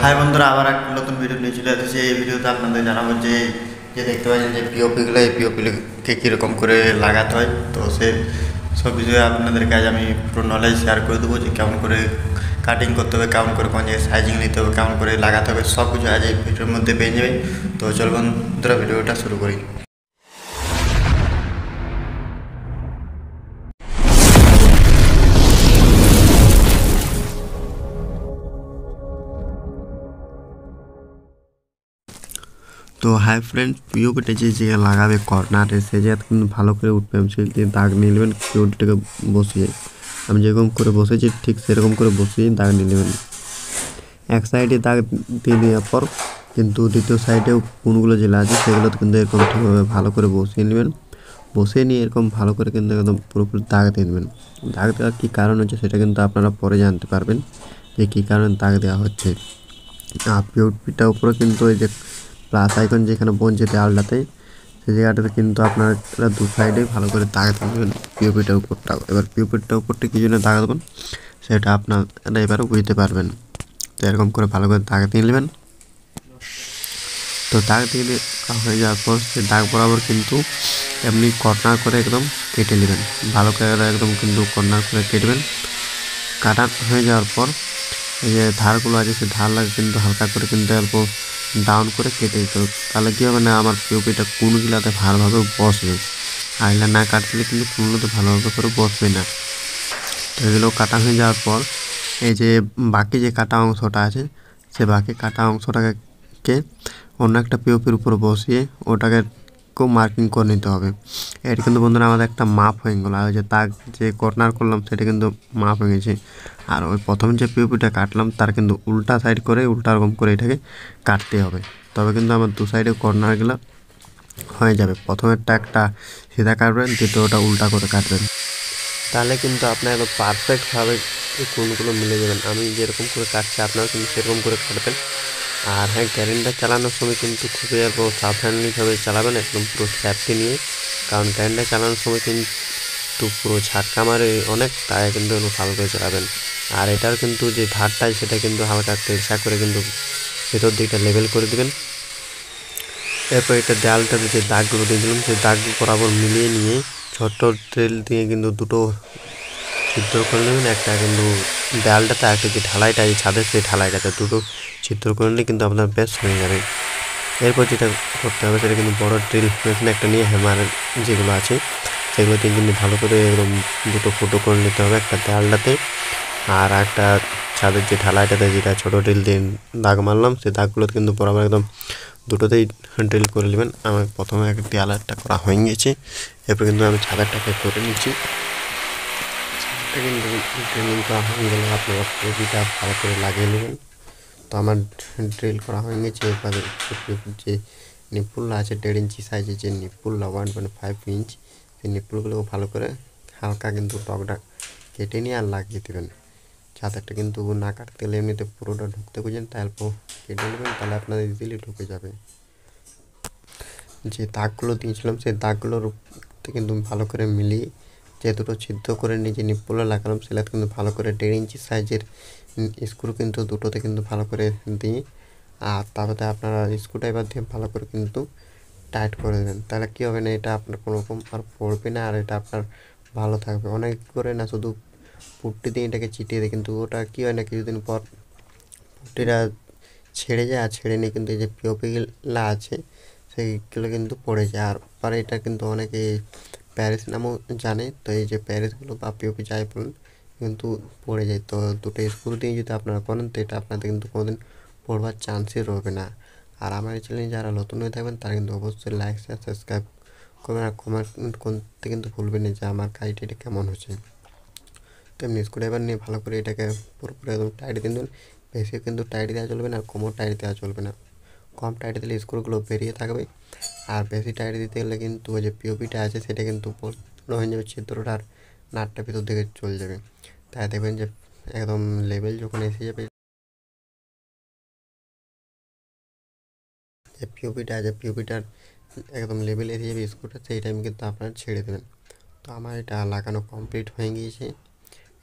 High বন্ধুরা, আবার একটা নতুন ভিডিও নিয়ে চলে এসেছি। এই ভিডিওতে আপনাদের জানাবো যে যে দেখতে পাচ্ছেন যে পিওপিগুলো, এই পিওপিকে কীরকম করে লাগাতে হয়। তো সে সব বিষয়ে আপনাদেরকে আজ আমি পুরো নলেজ শেয়ার করে দেবো, যে কেমন করে কাটিং করতে হবে, কেমন করে কোন জায়গায় সাইজিং নিতে হবে, কেমন করে লাগাতে হবে, সব কিছু আজ এই ভিডিওর মধ্যে পেয়ে যাবে। তো চল বন্ধুরা, ভিডিওটা শুরু করি। তো হাই ফ্রেন্ড, পিওপিটা যে জায়গায় লাগাবে কর্নারে, সেই জায়গাতে কিন্তু ভালো করে উঠবে। সেই দাগ নিয়ে নেবেন, পিওপিটাকে বসিয়ে আমি যেরকম করে বসেছি ঠিক সেরকম করে বসিয়ে দাগ নিয়ে নেবেন। এক সাইডে দাগ দিয়ে নেওয়ার পর কিন্তু দ্বিতীয় সাইডেও কোনগুলো জেলা আছে সেগুলো কিন্তু এরকম ঠিকভাবে ভালো করে বসিয়ে নেবেন। বসিয়ে নিয়ে এরকম ভালো করে কিন্তু একদম পুরোপুরি দাগ দিয়ে দেবেন। দাগ দেওয়ার কী কারণ হচ্ছে সেটা কিন্তু আপনারা পরে জানতে পারবেন যে কী কারণে দাগ দেওয়া হচ্ছে। পিওপিটার উপরে কিন্তু এই যে প্লাস আইকন যেখানে বলছে দেওয়ালটাতে, সেই জায়গাটাতে কিন্তু আপনারা দু সাইডে ভালো করে দাগ দেবেন পিওপিটার উপরটা। এবার পিওপিটার উপরটা কী জন্য দাগ দেবেন সেটা আপনারা এবারে বুঝতে পারবেন। তো এরকম করে ভালো করে দাগ দিয়ে নেবেন। তো দাগ দিয়ে হয়ে যাওয়ার পর সে দাগ বরাবর কিন্তু এমনি কর্নার করে একদম কেটে নেবেন। ভালো করে একদম কিন্তু কর্নার করে কেটবেন। কাটা হয়ে যাওয়ার পর এই যে ধারগুলো আছে সেই ধারগুলো কিন্তু হালকা করে কিন্তু অল্প ডাউন করে কেটে দিতে হবে। তাহলে কী হবে না, আমার পিওপিটা কোনগুলাতে ভালোভাবে বসবে। আর এগুলো না কাটলে কিন্তু কোনগুলোতে ভালোভাবে করে বসবে না। তো এগুলো কাটা হয়ে যাওয়ার পর এই যে বাকি যে কাটা অংশটা আছে, সে বাকি কাটা অংশটাকে অন্য একটা পিওপির উপর বসিয়ে ওটাকে খুব মার্কিং করে নিতে হবে। এটা কিন্তু বন্ধুরা আমাদের একটা মাপ হয়ে গেল। আর যে দাগ যে কর্নার করলাম সেটা কিন্তু মাপ হয়ে গেছে। আর ওই প্রথম যে পিওপিটা কাটলাম তার কিন্তু উল্টা সাইড করে উল্টা রকম করে এটাকে কাটতে হবে, তবে কিন্তু আমার দু সাইডে কর্নারগুলো হয়ে যাবে। প্রথমেরটা একটা সিধা কাটবেন, দ্বিতীয়টা উল্টা করে কাটবেন, তাহলে কিন্তু আপনার একদম পারফেক্টভাবে কোনগুলো মিলে যাবেন। আমি যেরকম করে কাটছি আপনারা কিন্তু সেরকম করে কাটবেন। আর হ্যাঁ, গ্যারেন্টার চালানোর সময় কিন্তু খুবই সাবধানভাবে চালাবেন, একদম পুরো সেফটি নিয়ে। কারণ গ্যারেন্টার চালানোর সময় কিন্তু পুরো ঝাটকা মারে অনেক, তাই কিন্তু ভালো করে চালাবেন। আর এটার কিন্তু যে ধারটাই সেটা কিন্তু হালকা তেলসা করে কিন্তু ভেতর দিকটা লেভেল করে দেবেন। এরপর এটা দেয়ালটাতে যে দাগগুলো দিয়েছিলাম সেই দাগগুলো বরাবর মিলিয়ে নিয়ে ছোট্ট তেল দিয়ে কিন্তু দুটো ছিদ্র করে নেবেন। একটা কিন্তু দেয়ালটাতে, একটা যে ঢালাইটা এই ছাদের সেই ঢালাইটাতে দুটো ছিদ্র করে নিলে কিন্তু আপনার বেশ হয়ে যাবে। এরপর যেটা করতে হবে সেটা কিন্তু বড় ড্রিল মেশিন একটা নিয়ে হ্যামার যেগুলো আছে সেগুলো দিয়ে কিন্তু ভালো করে একদম দুটো ফুটো করে নিতে হবে একটা দেয়ালটাতে। আর একটা ছাদের যে ঢালাইটাতে যেটা ছোটো ড্রিল দিয়ে দাগ মারলাম সেই দাগগুলো কিন্তু বরাবর একদম দুটোতেই ড্রিল করে নেবেন। আমার প্রথমে একটা দেয়ালটা করা হয়ে গিয়েছে, এরপর কিন্তু আমি ছাদেরটাকে করে নিচ্ছি। কিন্তু ড্রিলিং করা হয়ে গেলে আপনারা পিওপিটা ভালো করে লাগিয়ে নেবেন। তো আমার ড্রিল করা হয়ে গেছে। এরপরে যে নিপুলটা আছে 1.5 ইঞ্চি সাইজের যে নিপুলটা 1.5 ইঞ্চ, সেই নিপুলগুলো ভালো করে হালকা কিন্তু টকটা কেটে নিয়ে আর লাগিয়ে দেবেন। ছাদেরটা কিন্তু না কাটতে গেলে এমনিতে পুরোটা ঢুকতে বুঝেন, তাই অল্প কেটে নেবেন, তাহলে আপনাদের ইজিলি ঢুকে যাবে। যে দাগগুলো দিয়েছিলাম সেই দাগগুলোর কিন্তু ভালো করে মিলিয়ে যে দুটো ছিদ্র করে নিজে নিপুলে লাগালাম সেটা কিন্তু ভালো করে 1.5 ইঞ্চি সাইজের স্ক্রু কিন্তু দুটোতে কিন্তু ভালো করে দিই। আর তারপরে আপনারা স্ক্রুড্রাইভার দিয়ে ভালো করে কিন্তু টাইট করে দেবেন। তাহলে কী হবে না, এটা আপনার কোনো রকম আর পড়বে না, আর এটা আপনার ভালো থাকবে। অনেক করে না শুধু পুট্টি দিয়ে এটাকে চিটিয়ে দেয়, কিন্তু ওটা কী হয় না, কিছুদিন পর পুট্টিটা ছেড়ে যায়। আর ছেড়ে নিয়ে কিন্তু এই যে পিওপিগুলো আছে সেইগুলো কিন্তু পড়ে যায়। আর পরে এটা কিন্তু অনেকে প্যারিস নামও জানে। তো এই যে প্যারিসগুলো বা পিওপি যাই বলুন কিন্তু পড়ে যায়। তো দুটো স্ক্রু দিয়ে যদি আপনারা করেন তো এটা আপনাদের কিন্তু কোনোদিন পড়বার চান্সই রবে না। আর আমার এই চ্যানেলে যারা নতুন হয়ে থাকবেন তারা কিন্তু অবশ্যই লাইক শেয়ার সাবস্ক্রাইব করবেন, আর কমেন্ট করতে কিন্তু ভুলবেন না যে আমার কাজটা এটা কেমন হচ্ছে। তো এমনি স্ক্রুড্রাইভার নিয়ে ভালো করে এটাকে পুরোপুরি একদম টাইট দিয়ে দেবেন। বেশি কিন্তু টাইট দেওয়া চলবে না, আর কমও টাইট দেওয়া চলবে না। কম টাইট দিলে স্ক্রুগুলো বেরিয়ে থাকবে, আর বেশি টাইট দিতে গেলে কিন্তু ওই যে পিওপিটা আছে সেটা কিন্তু পুরো হয়ে যাবে ছিদ্রটা, আর নাটটা ভিতর দিকে চলে যাবে। তাই দেখবেন যে একদম লেভেল যখন এসে যাবে, যে পিওপিটা আছে পিওপিটার একদম লেভেল এসে যাবে স্ক্রুটা, সেই টাইম কিন্তু আপনারা ছেড়ে দেবেন। তো আমার এটা লাগানো কমপ্লিট হয়ে গিয়েছে।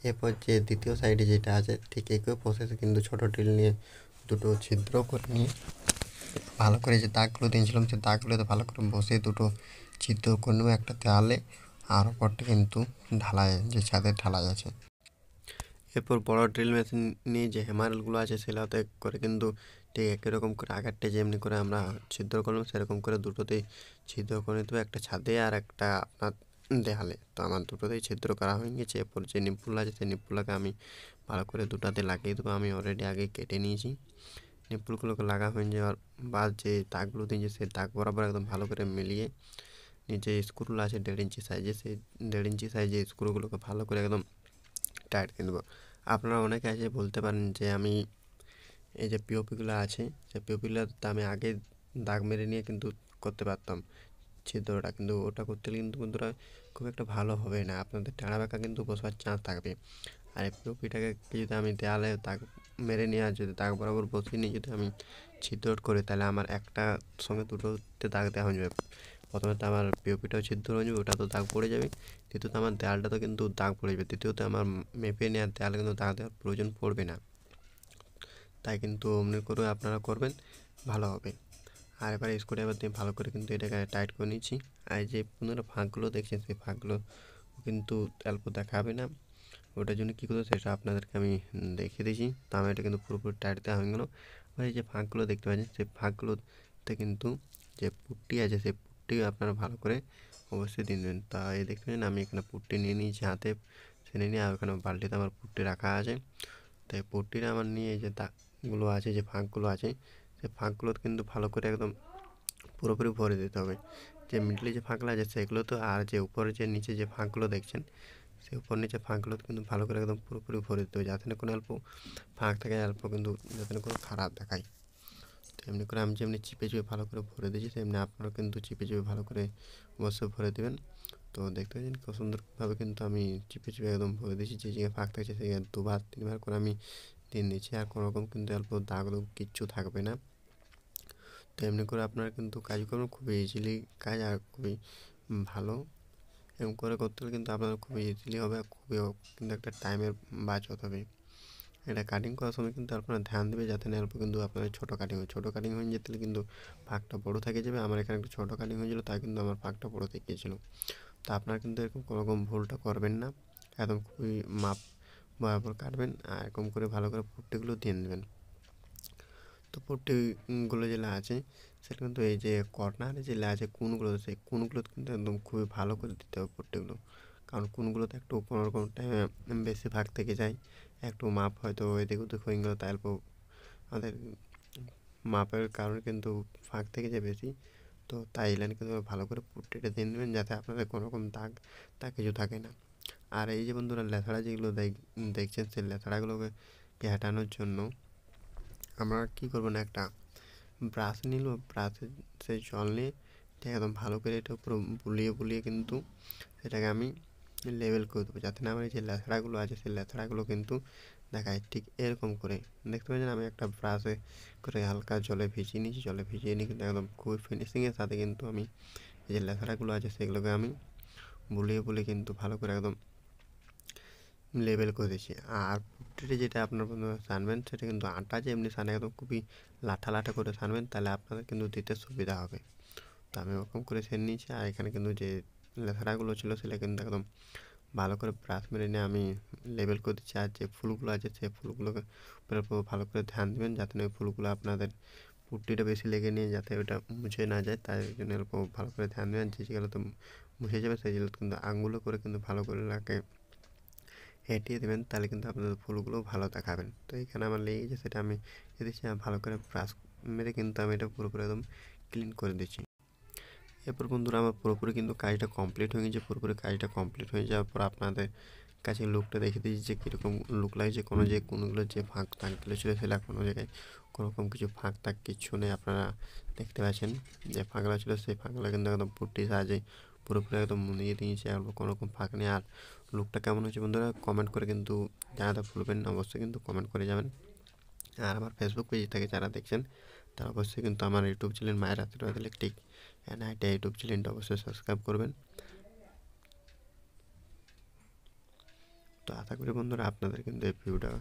এরপর যে দ্বিতীয় সাইডে যেটা আছে ঠিক একই প্রসেসে কিন্তু ছোটো ড্রিল নিয়ে দুটো ছিদ্র করে নিয়ে ভালো করে যে দাগগুলো দিয়েছিলাম সেই দাগগুলোতে ভালো করে বসিয়ে দুটো ছিদ্র করে নেবো একটা দেওয়ালে, আর ওপরটা কিন্তু ঢালাই, যে ছাদের ঢালাই আছে। এরপর বড় ড্রিল মেশিন নিয়ে যে হ্যামারগুলো আছে সেগুলোতে করে কিন্তু ঠিক একই রকম করে আগেরটা যেমনি করে আমরা ছিদ্র করলাম সেরকম করে দুটোতেই ছিদ্র করে দেবো, একটা ছাদে আর একটা আপনার দেয়ালে। তো আমার দুটোতেই ছিদ্র করা হয়ে গেছে। এরপর যে নিপুল আছে সেই নিপুলটাকে আমি ভালো করে দুটাতে লাগিয়ে দেবো। আমি অলরেডি আগে কেটে নিয়েছি। নিপুলগুলোকে লাগা হয়ে যাওয়ার বাদ যে দাগগুলো দিয়েছি সেই দাগ বরাবর একদম ভালো করে মিলিয়ে নিচে স্ক্রুগুলো আছে 1.5 ইঞ্চি সাইজে, সেই 1.5 ইঞ্চি সাইজে স্ক্রুগুলোকে ভালো করে একদম টাইট করে দেবো। আপনারা অনেকে আছে বলতে পারেন যে আমি এই যে পিওপিগুলো আছে সেই পিওপিগুলোতে আমি আগে দাগ মেরে নিয়ে কিন্তু করতে পারতাম ছিদ্রটা, কিন্তু ওটা করতে গেলে কিন্তু বন্ধুরা খুব একটা ভালো হবে না, আপনাদের টানা বাঁকা কিন্তু বসবার চান্স থাকবে। আর এই পিওপিটাকে যদি আমি দেয়ালে দাগ মেরে নিয়ে আর যদি দাগ বরাবর বসিয়ে নিয়ে যদি আমি ছিদ্র করি তাহলে আমার একটা সঙ্গে দুটোতে দাগ দেওয়া হয়ে যাবে। প্রথমে তো আমার পিওপিটাও ছিদ্র হয়ে যাবে, ওটা তো দাগ পড়ে যাবে। দ্বিতীয়ত আমার দেয়ালটা তো কিন্তু দাগ পড়ে যাবে। তৃতীয়ত আমার মেপে নেওয়ার দেয়ালে কিন্তু দাগ দেওয়ার প্রয়োজন পড়বে না। তাই কিন্তু অমনি করে আপনারা করবেন, ভালো হবে। আর এবার স্ক্রুড্রাইভার দিয়ে ভালো করে কিন্তু এটাকে টাইট করে নিচ্ছি। আর যে পুনরায় ফাঁকগুলো দেখছেন সেই ফাঁকগুলো কিন্তু অল্প দেখাবে না, ওটার জন্য কী করতে সেটা আপনাদেরকে আমি দেখিয়ে দিয়েছি। তো আমি এটা কিন্তু পুরোপুরি টাইট দেওয়া হয়ে গেলো। আর এই যে ফাঁকগুলো দেখতে পাচ্ছেন সেই ফাঁকগুলোতে কিন্তু যে পুট্টি আছে সেই পুট্টি আপনারা ভালো করে অবশ্যই দিয়ে দেবেন। তা এই দেখতে পাচ্ছেন আমি এখানে পুট্টি নিয়ে নিয়েছি হাতে, সেনে নিয়ে আর ওখানে বালতিতে আমার পুট্টি রাখা আছে। তাই পুট্টিটা আমার নিয়ে যে দাগগুলো আছে যে ফাঁকগুলো আছে সেই ফাঁকগুলো কিন্তু ভালো করে একদম পুরোপুরি ভরে দিতে হবে। যে মিডলে যে ফাঁকগুলো আছে সেগুলো তো, আর যে উপরে যে নিচে যে ফাঁকগুলো দেখছেন সেই উপর নিচে ফাঁকগুলো কিন্তু ভালো করে একদম পুরোপুরি ভরে দিতে হবে, যাতে না কোনো অল্প ফাঁক থাকে, অল্প কিন্তু যাতে না কোনো খারাপ দেখায়। তো এমনি করে আমি যেমনি চিপে চিপে ভালো করে ভরে দিয়েছি তেমনি আপনারাও কিন্তু চিপে চিপে ভালো করে অবশ্যই ভরে দেবেন। তো দেখতে পাচ্ছেন খুব সুন্দরভাবে কিন্তু আমি চিপে চিপে একদম ভরে দিয়েছি, যে জায়গায় ফাঁক থাকছে সেই 2-3 বার করে আমি দিয়ে নিচ্ছি, আর কোনো রকম কিন্তু অল্প দাগ কিচ্ছু থাকবে না। তো এমনি করে আপনারা কিন্তু কাজ করবেন, খুবই ইজিলি কাজ আর খুবই ভালো। এরকম করে করতে হলে কিন্তু আপনাদের খুবই ইজিলি হবে, আর খুবই কিন্তু একটা টাইমের বাঁচত হবে। এটা কাটিং করার সময় কিন্তু আপনারা ধ্যান দেবে যাতে না অল্প কিন্তু আপনাদের ছোটো কাটিং হয়। ছোটো কাটিং হয়ে যেতে কিন্তু ফাঁকটা বড়ো থেকে যাবে। আমার এখানে একটা ছোটো কাটিং হয়েছিলো তাই কিন্তু আমার ফাঁকটা বড়ো থেকে গিয়েছিলো। তো আপনারা কিন্তু এরকম কোনো রকম ভুলটা করবেন না, একদম খুবই মাপ বরাবর কাটবেন আর এরকম করে ভালো করে পুট্টিগুলো দিয়ে নেবেন। তো পুট্টিগুলো যেগুলো আছে সেটা কিন্তু এই যে কর্নারে যেগুলো আছে কোনগুলো, সেই কোনগুলো কিন্তু একদম খুবই ভালো করে দিতে হবে পুট্টিগুলো, কারণ কোনগুলোতে একটু কোনো রকম টাইমে বেশি ভাগ থেকে যায়, একটু মাপ হয়তো এদিক ওদিক হয়ে গেলো, তাই অল্প আমাদের মাপের কারণে কিন্তু ফাঁক থেকে যায় বেশি। তো তাই লাইন কিন্তু ভালো করে পুট্টিটা দিয়ে নেবেন যাতে আপনাদের কোনো রকম দাগ কিছু থাকে না। আর এই যে বন্ধুরা লেথাড়া যেগুলো দেখছেন সেই লেথাড়াগুলোকে হটানোর জন্য আমরা কী করবো না, একটা ব্রাশ নিল, ব্রাশে সেই জল নিয়ে ঠিক একদম ভালো করে এটা পুরো বুলিয়ে বুলিয়ে কিন্তু সেটাকে আমি লেবেল করে দেবো, যাতে না আমার এই যে লেথাড়াগুলো আছে সেই লেথাড়াগুলো কিন্তু দেখায়। ঠিক এরকম করে দেখতে পাচ্ছেন আমি একটা ব্রাশে করে হালকা জলে ভিজিয়ে নিয়েছি, জলে ভিজিয়ে নিয়ে কিন্তু একদম খুবই ফিনিশিংয়ের সাথে কিন্তু আমি এই যে লেথাড়াগুলো আছে সেগুলোকে আমি বুলিয়ে বুলিয়ে কিন্তু ভালো করে একদম লেবেল করে দিয়েছি। আর পুট্টিটা যেটা আপনার বন্ধুরা ছানবেন সেটা কিন্তু আটা যে এমনি ছানে একদম খুবই লাঠা লাঠা করে ছানবেন, তাহলে আপনাদের কিন্তু দিতে সুবিধা হবে। তো আমি ওরকম করে ছেড়ে নিয়েছি। আর এখানে কিন্তু যে লেথাড়াগুলো ছিল সেটা কিন্তু একদম ভালো করে ব্রাশ মেরে নিয়ে আমি লেবেল করে দিচ্ছি। আর যে ফুলগুলো আছে সেই ফুলগুলোকে ভালো করে ধ্যান দেবেন যাতে না ওই ফুলগুলো আপনাদের পুট্টিটা বেশি লেগে নিয়ে যাতে ওটা মুছে না যায়, তাই জন্য অল্প ভালো করে ধ্যান দেবেন। যে যেগুলো তো মুছে যাবে সেই যেগুলো কিন্তু আঙুলো করে কিন্তু ভালো করে লাগে হেঁটিয়ে দেবেন, তাহলে কিন্তু আপনাদের ফুলগুলো ভালো দেখাবেন। তো এখানে আমার লেগে গেছে সেটা আমি দিচ্ছি, ভালো করে ব্রাশ মেরে কিন্তু আমি এটা পুরোপুরি একদম ক্লিন করে দিচ্ছি। এরপর বন্ধুরা আমার পুরোপুরি কিন্তু কাজটা কমপ্লিট হয়ে গেছে। পুরোপুরি কাজটা কমপ্লিট হয়ে যাওয়ার পর আপনাদের কাছে লুকটা দেখে দিচ্ছি যে কীরকম লুক লাগছে। কোনোগুলো যে ফাঁক থাকগুলো ছিল সেটা কোনো জায়গায় কোনো রকম কিছু ফাঁক থাক কিচ্ছু নেই। আপনারা দেখতে পাচ্ছেন যে ফাঁকগুলো ছিল সেই ফাঁকগুলো কিন্তু একদম পুট্টি সাহায্যে পুরোপুরি একদম মুনিয়ে দিয়েছে, আর কোনো রকম ফাঁক নেই। আর লুকটা কেমন হয়েছে বন্ধুরা কমেন্ট করে কিন্তু জানাতে ভুলবেন না, অবশ্যই কিন্তু কমেন্ট করে যাবেন। আর আমার ফেসবুক পেজ থেকে যারা দেখছেন তারা অবশ্যই কিন্তু আমার ইউটিউব চ্যানেল মায়ের আশীর্বাদ ইলেকট্রিক অ্যান্ড আইটি ইউটিউব চ্যানেলটা অবশ্যই সাবস্ক্রাইব করবেন। তো আশা করি বন্ধুরা আপনাদের কিন্তু এই ভিডিওটা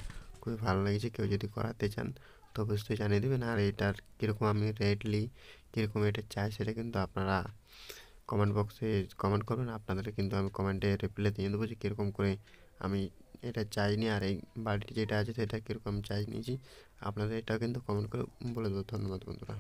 খুবই ভালো লেগেছে। কেউ যদি করাতে চান তো অবশ্যই জানিয়ে দেবেন। আর এটার কীরকম আমি রেটলি কীরকম এটা চাই সেটা কিন্তু আপনারা কমেন্ট বক্সে কমেন্ট করবেন। আপনাদের কিন্তু আমি কমেন্টে রিপ্লাই দিয়ে দেবো যে কীরকম করে আমি এটা চাইনি, আর এই বাড়িটি যেটা আছে সেটা কীরকম চাই নিয়েছি। আপনাদের এটা কিন্তু কমেন্ট করে বলে দেবো। ধন্যবাদ বন্ধুরা।